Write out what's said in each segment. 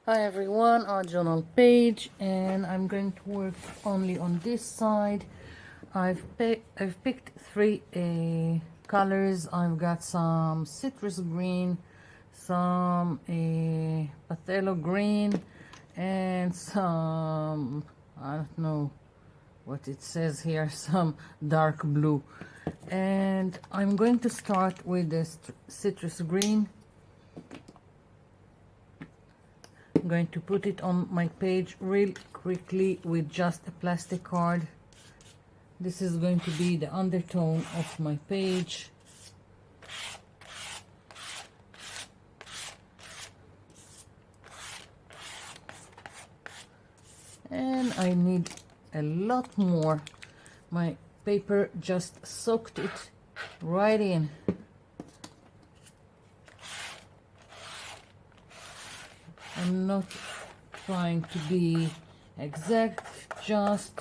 Hi everyone, our journal page, and I'm going to work only on this side. I've picked three colors. I've got some citrus green, some phthalo green, and some, I don't know what it says here, some dark blue. And I'm going to start with this citrus green. I'm going to put it on my page real quickly with just a plastic card. This is going to be the undertone of my page. And I need a lot more. My paper just soaked it right in. I'm not trying to be exact, just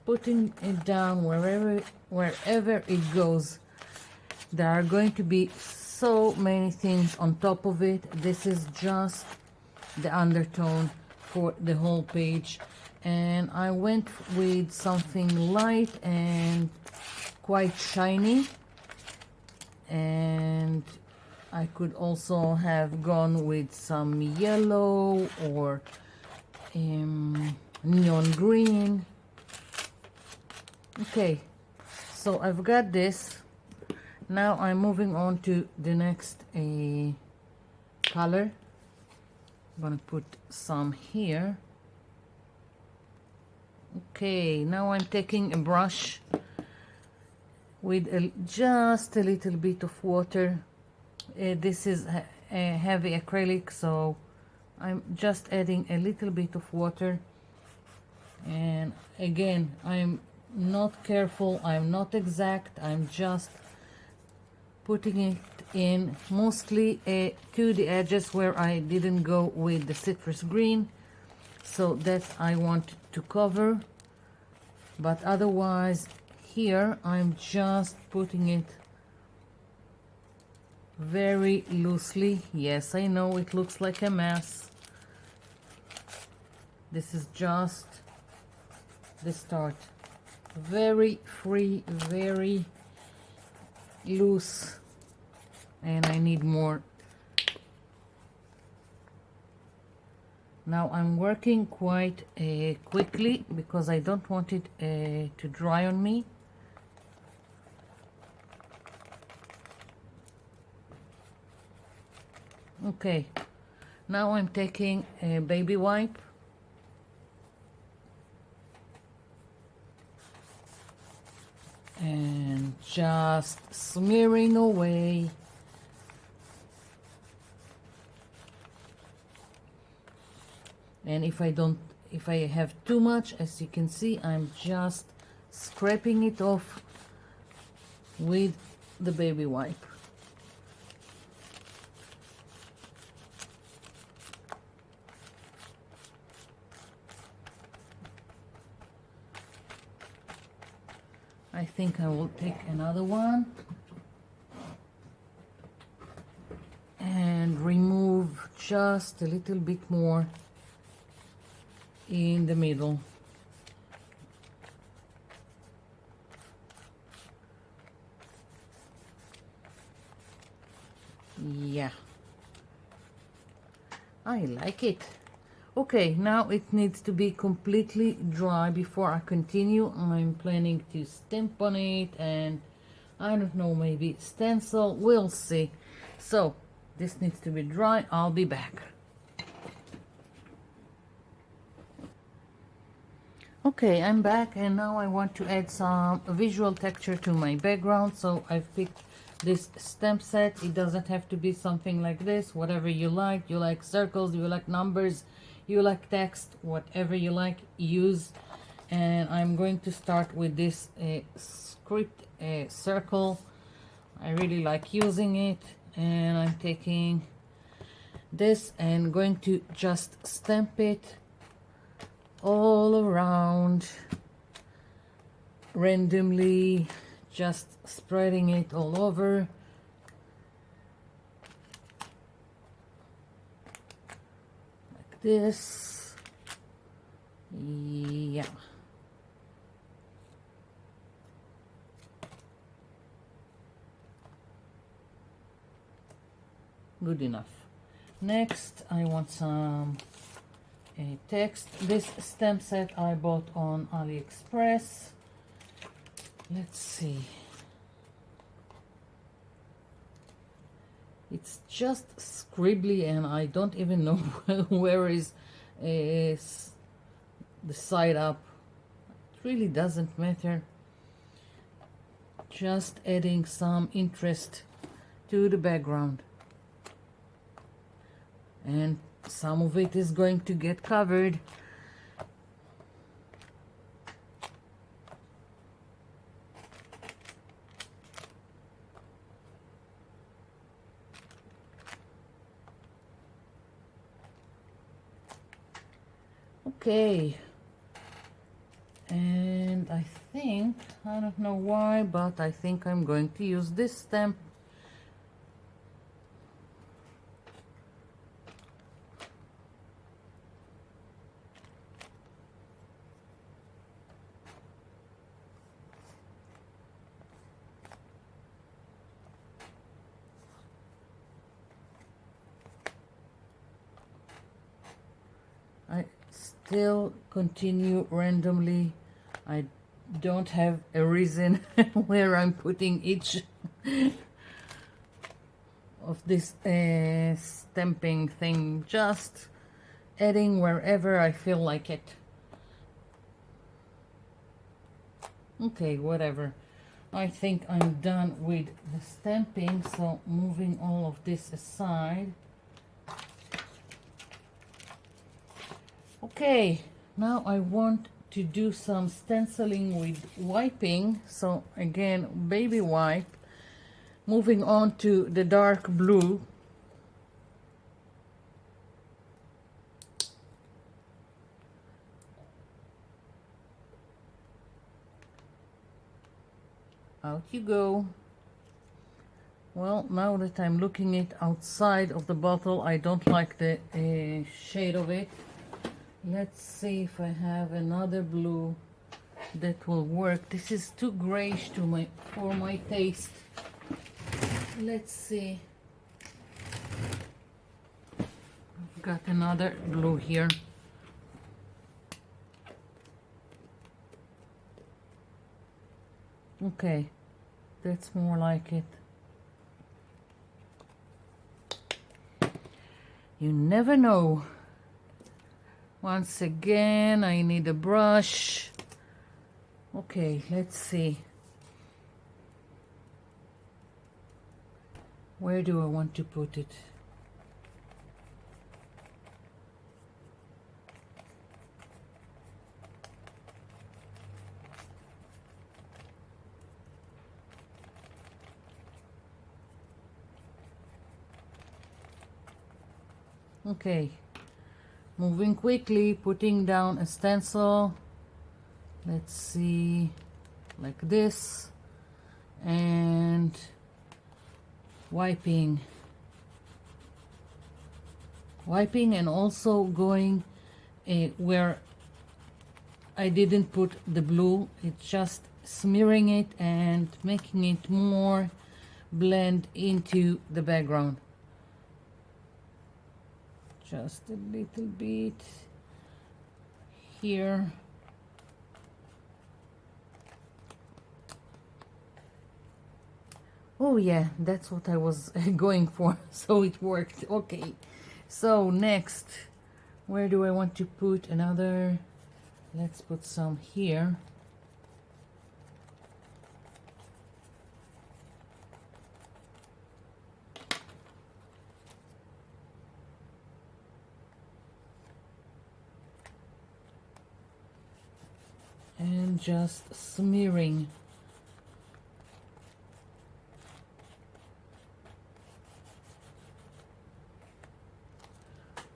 putting it down wherever it goes. There are going to be so many things on top of it. This is just the undertone for the whole page, and I went with something light and quite shiny, and I could also have gone with some yellow or neon green. Okay, so I've got this. Now I'm moving on to the next color. I'm gonna put some here. Okay, now I'm taking a brush with just a little bit of water. This is a heavy acrylic, so I'm just adding a little bit of water. And again, I'm not careful, I'm not exact, I'm just putting it in mostly to the edges where I didn't go with the citrus green, so that I want to cover. But otherwise here I'm just putting it very loosely. Yes, I know it looks like a mess. This is just the start. Very free, very loose, and I need more. Now I'm working quite quickly because I don't want it to dry on me. Okay, now I'm taking a baby wipe and just smearing away. And if I have too much, as you can see, I'm just scraping it off with the baby wipe. I think I will take another one and remove just a little bit more in the middle. Yeah, I like it. Okay, now it needs to be completely dry before I continue. I'm planning to stamp on it and I don't know, maybe stencil, we'll see. So this needs to be dry. I'll be back. Okay, I'm back, and now I want to add some visual texture to my background. So I've picked this stamp set. It doesn't have to be something like this, whatever you like. You like circles, you like numbers, you like text, whatever you like, use. And I'm going to start with this script circle. I really like using it, and I'm taking this and going to just stamp it all around randomly, just spreading it all over. this. Yeah. Good enough. Next, I want some text. This stamp set I bought on AliExpress. Let's see. It's just scribbly and I don't even know where is the side up. It really doesn't matter. Just adding some interest to the background. And some of it is going to get covered. Okay, and I think, I don't know why, but I think I'm going to use this stamp. I still continue randomly. I don't have a reason where I'm putting each of this stamping thing, just adding wherever I feel like it. Okay, whatever. I think I'm done with the stamping, so moving all of this aside. Okay, now I want to do some stenciling with wiping. So again, baby wipe. Moving on to the dark blue. Out you go. Well, now that I'm looking it outside of the bottle, I don't like the shade of it. Let's see if I have another blue that will work. This is too grayish for my taste. Let's see. I've got another blue here. Okay, that's more like it. You never know. Once again, I need a brush. Okay, let's see. Where do I want to put it? Okay, moving quickly, putting down a stencil. Let's see, like this, and wiping and also going where I didn't put the blue. It's just smearing it and making it more blend into the background. Just a little bit here. Oh yeah, that's what I was going for, so it worked. Okay, so next, where do I want to put another? Let's put some here. And just smearing.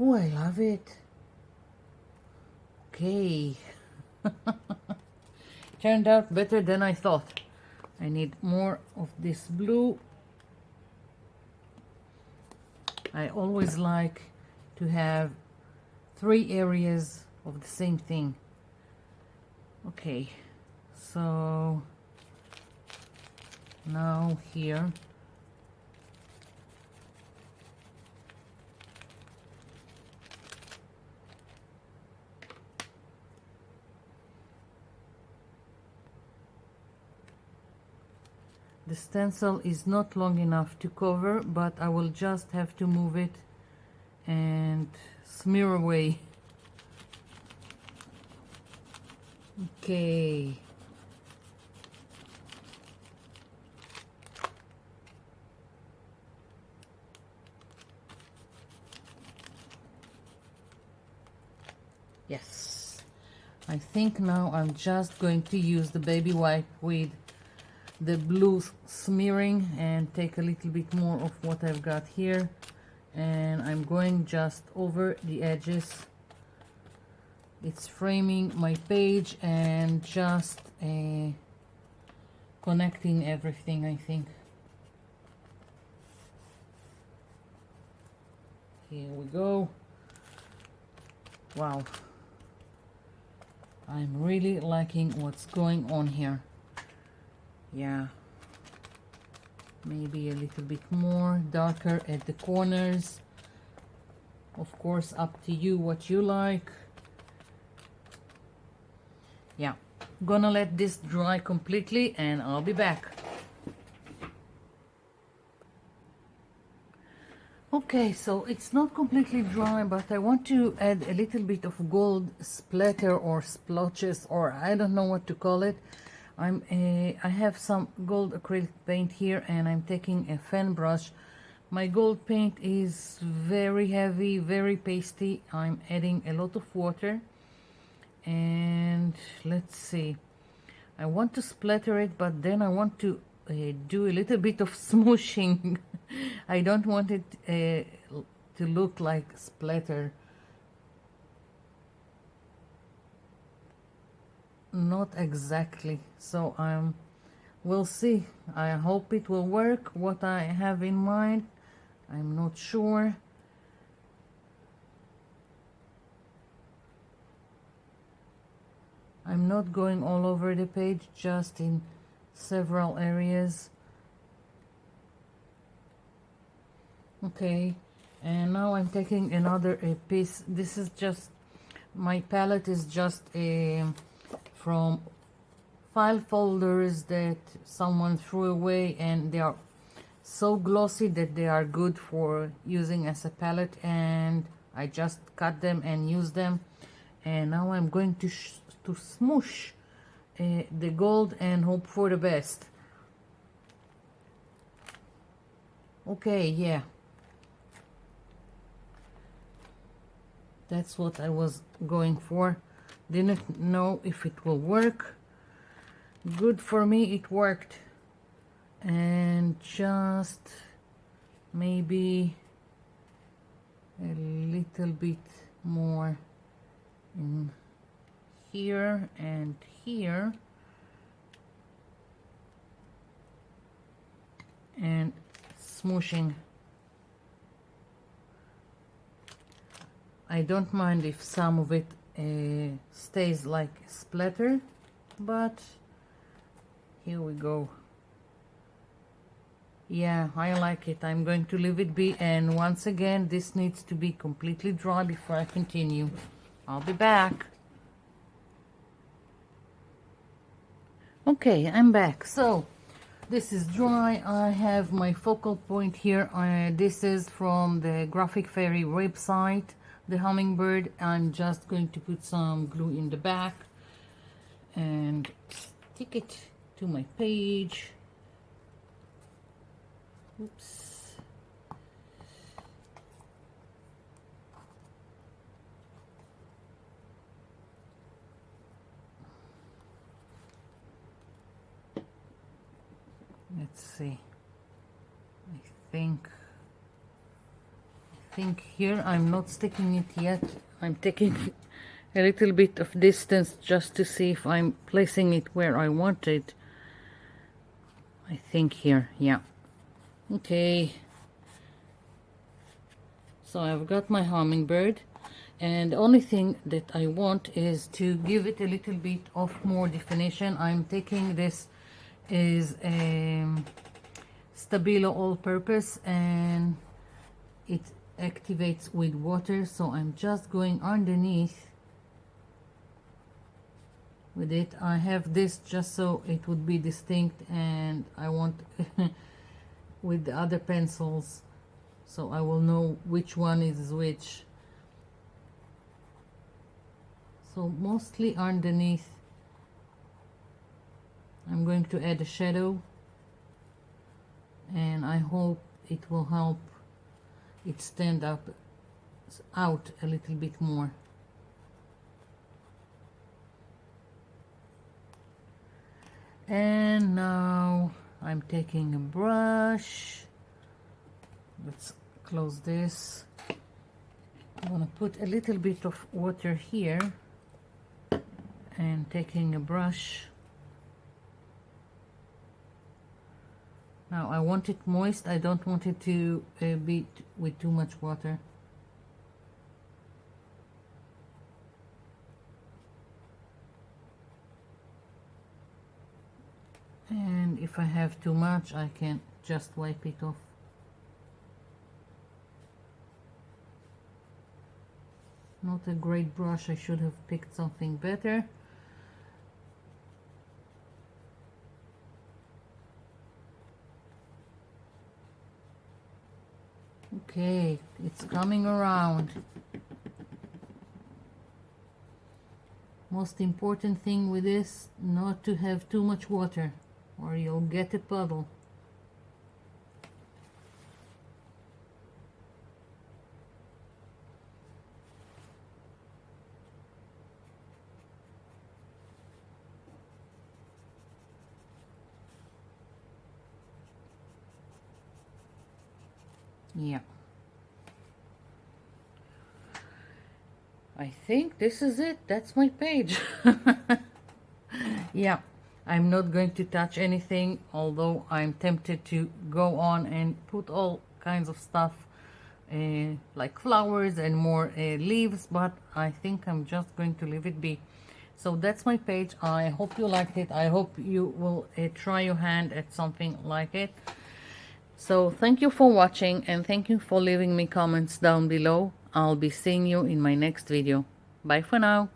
Oh, I love it. Okay. Turned out better than I thought. I need more of this blue. I always like to have 3 areas of the same thing. Okay, so now here the stencil is not long enough to cover, but I will just have to move it and smear away. Okay. Yes. I think now I'm just going to use the baby wipe with the blue smearing and take a little bit more of what I've got here, and I'm going just over the edges. It's framing my page and just connecting everything, I think. Here we go. Wow, I'm really liking what's going on here. Yeah, maybe a little bit more darker at the corners. Of course, up to you what you like. Yeah, gonna let this dry completely and I'll be back. Okay, so it's not completely dry, but I want to add a little bit of gold splatter or splotches, or I don't know what to call it. I have some gold acrylic paint here, and I'm taking a fan brush. My gold paint is very heavy, very pasty. I'm adding a lot of water, and let's see. I want to splatter it, but then I want to do a little bit of smooshing. I don't want it to look like splatter. Not exactly, so we'll see. I hope it will work what I have in mind. I'm not sure. I'm not going all over the page, just in several areas. Okay, and now I'm taking another piece. This is just, my palette is just from file folders that someone threw away, and they are so glossy that they are good for using as a palette, and I just cut them and use them. And now I'm going to smoosh the gold and hope for the best. Okay, yeah, that's what I was going for. Didn't know if it will work. Good for me, it worked. And just maybe a little bit more in here and here, and smooshing. I don't mind if some of it stays like splatter, but here we go. Yeah, I like it. I'm going to leave it be, and once again this needs to be completely dry before I continue. I'll be back. Okay, I'm back. So this is dry. I have my focal point here. This is from the Graphic Fairy website, the hummingbird. I'm just going to put some glue in the back and stick it to my page. Oops. Let's see. I think here I'm not sticking it yet. I'm taking a little bit of distance just to see if I'm placing it where I want it. I think here, yeah. Okay. So I've got my hummingbird. And the only thing that I want is to give it a little bit of more definition. I'm taking this is Stabilo all-purpose, and it activates with water, so I'm just going underneath with it. I have this just so it would be distinct, and I want with the other pencils so I will know which one is which. So mostly underneath I'm going to add a shadow, and I hope it will help it stand up out a little bit more. And now I'm taking a brush. Let's close this. I'm gonna put a little bit of water here, and taking a brush. Now I want it moist, I don't want it to be with too much water. And if I have too much, I can just wipe it off. Not a great brush, I should have picked something better. Okay, it's coming around. Most important thing with this, not to have too much water or you'll get a puddle. Yeah. I think this is it. That's my page. Yeah, I'm not going to touch anything, although I'm tempted to go on and put all kinds of stuff like flowers and more leaves, but I think I'm just going to leave it be. So that's my page. I hope you liked it. I hope you will try your hand at something like it. So thank you for watching, and thank you for leaving me comments down below. I'll be seeing you in my next video. Bye for now.